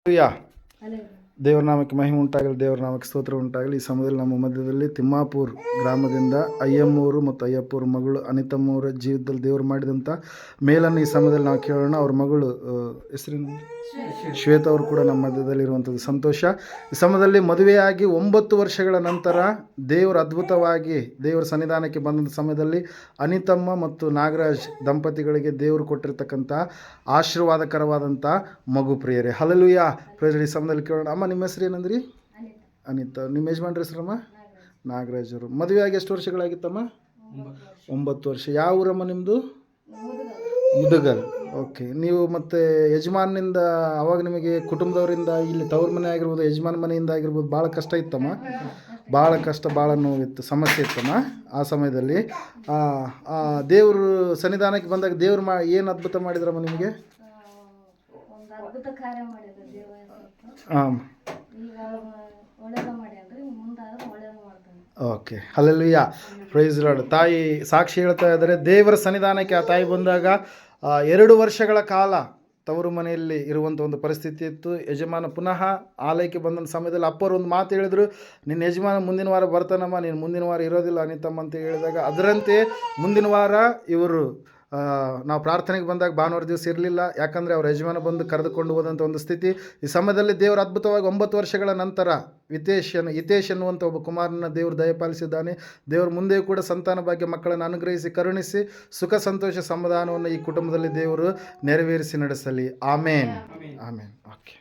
ಯಾ ದೇವರ ನಾಮಕ್ಕೆ ಮಹಿಮೆ ಉಂಟಾಗಲಿ, ದೇವರ ನಾಮಕ್ಕೆ ಸ್ತೋತ್ರ ಉಂಟಾಗಲಿ. ಈ ಸಮಯದಲ್ಲಿ ನಮ್ಮ ಮಧ್ಯದಲ್ಲಿ ತಿಮ್ಮಾಪುರ್ ಗ್ರಾಮದಿಂದ ಅಯ್ಯಮ್ಮವರು ಮತ್ತು ಅಯ್ಯಪ್ಪವ್ರ ಮಗಳು ಅನಿತಮ್ಮವರ ಜೀವಿತದಲ್ಲಿ ದೇವರು ಮಾಡಿದಂಥ ಮೇಲನ್ನು ಈ ಸಮಯದಲ್ಲಿ ನಾವು ಕೇಳೋಣ. ಅವ್ರ ಮಗಳು ಹೆಸರಿನ ಶ್ವೇತ ಅವರು ಕೂಡ ನಮ್ಮ ಮಧ್ಯದಲ್ಲಿ ಇರುವಂಥದ್ದು ಸಂತೋಷ. ಈ ಸಮಯದಲ್ಲಿ ಮದುವೆಯಾಗಿ 9 ವರ್ಷಗಳ ನಂತರ ದೇವರು ಅದ್ಭುತವಾಗಿ ದೇವರ ಸನ್ನಿಧಾನಕ್ಕೆ ಬಂದಂಥ ಸಮಯದಲ್ಲಿ ಅನಿತಮ್ಮ ಮತ್ತು ನಾಗರಾಜ್ ದಂಪತಿಗಳಿಗೆ ದೇವರು ಕೊಟ್ಟಿರ್ತಕ್ಕಂಥ ಆಶೀರ್ವಾದಕರವಾದಂಥ ಮಗು. ಪ್ರಿಯರೇ, ಹಲ್ಲೆಲೂಯಾ. ಪ್ರಿಯರೇ, ಈ ಸಮಯದಲ್ಲಿ ಕೇಳೋಣ. ಅಮ್ಮ, ನಿಮ್ಮ ಹೆಸರು ಏನಂದ್ರಿ? ಅನಿತಾ. ನಿಮ್ಮ ಯಜಮಾನ್ರ ಹೆಸರಮ್ಮ? ನಾಗರಾಜ್ ಅವರು. ಮದುವೆಯಾಗಿ ಎಷ್ಟು ವರ್ಷಗಳಾಗಿತ್ತಮ್ಮ? 9 ವರ್ಷ. ಯಾವ ಊರಮ್ಮ ನಿಮ್ಮದು? ಮುದಗಲ್. ಓಕೆ. ನೀವು ಮತ್ತು ಯಜಮಾನಿಂದ ಅವಾಗ ನಿಮಗೆ ಕುಟುಂಬದವರಿಂದ ಇಲ್ಲಿ ತವ್ರ ಮನೆ ಆಗಿರ್ಬೋದು, ಯಜಮಾನ್ ಮನೆಯಿಂದ ಆಗಿರ್ಬೋದು, ಭಾಳ ಕಷ್ಟ ಇತ್ತಮ್ಮ? ಭಾಳ ಕಷ್ಟ, ಭಾಳ ನೋವಿತ್ತು, ಸಮಸ್ಯೆ ಇತ್ತಮ್ಮ ಆ ಸಮಯದಲ್ಲಿ. ದೇವರು ಸನ್ನಿಧಾನಕ್ಕೆ ಬಂದಾಗ ದೇವ್ರು ಏನು ಅದ್ಭುತ ಮಾಡಿದ್ರಮ್ಮ ನಿಮಗೆ? ಹಾಂ. Okay, hallelujah, praise lord. ತಾಯಿ ಸಾಕ್ಷಿ ಹೇಳ್ತಾ ಇದ್ದಾರೆ. ದೇವರ ಸನ್ನಿಧಾನಕ್ಕೆ ಆ ತಾಯಿ ಬಂದಾಗ 2 ವರ್ಷಗಳ ಕಾಲ ತವರು ಮನೆಯಲ್ಲಿ ಇರುವಂಥ ಒಂದು ಪರಿಸ್ಥಿತಿ ಇತ್ತು. ಯಜಮಾನ ಪುನಃ ಆಲಯಕ್ಕೆ ಬಂದ ಸಮಯದಲ್ಲಿ ಅಪ್ಪರು ಒಂದು ಮಾತು ಹೇಳಿದರು, ನಿನ್ನ ಯಜಮಾನ ಮುಂದಿನ ವಾರ ಬರ್ತಾನಮ್ಮ, ನೀನು ಮುಂದಿನ ವಾರ ಇರೋದಿಲ್ಲ ಅನಿತಮ್ಮ ಅಂತ ಹೇಳಿದಾಗ, ಅದರಂತೆ ಮುಂದಿನ ವಾರ ಇವರು ನಾವು ಪ್ರಾರ್ಥನೆಗೆ ಬಂದಾಗ ಭಾನುವಾರ ದಿವಸ ಇರಲಿಲ್ಲ. ಯಾಕಂದರೆ ಅವ್ರ ಯಜಮಾನ ಬಂದು ಕರೆದುಕೊಂಡು ಹೋದಂಥ ಒಂದು ಸ್ಥಿತಿ. ಈ ಸಮಯದಲ್ಲಿ ದೇವರು ಅದ್ಭುತವಾಗಿ 9 ವರ್ಷಗಳ ನಂತರ ಹಿತೇಶ್ ಎನ್ನುವಂಥ ಒಬ್ಬ ಕುಮಾರನ ದೇವರು ದಯಪಾಲಿಸಿದ್ದಾನೆ. ದೇವರು ಮುಂದೆ ಕೂಡ ಸಂತಾನ ಭಾಗ್ಯ ಮಕ್ಕಳನ್ನು ಅನುಗ್ರಹಿಸಿ ಕರುಣಿಸಿ ಸುಖ ಸಂತೋಷ ಸಮಾಧಾನವನ್ನು ಈ ಕುಟುಂಬದಲ್ಲಿ ದೇವರು ನೆರವೇರಿಸಿ ನಡೆಸಲಿ. ಆಮೇನ್, ಆಮೇನ್. ಓಕೆ.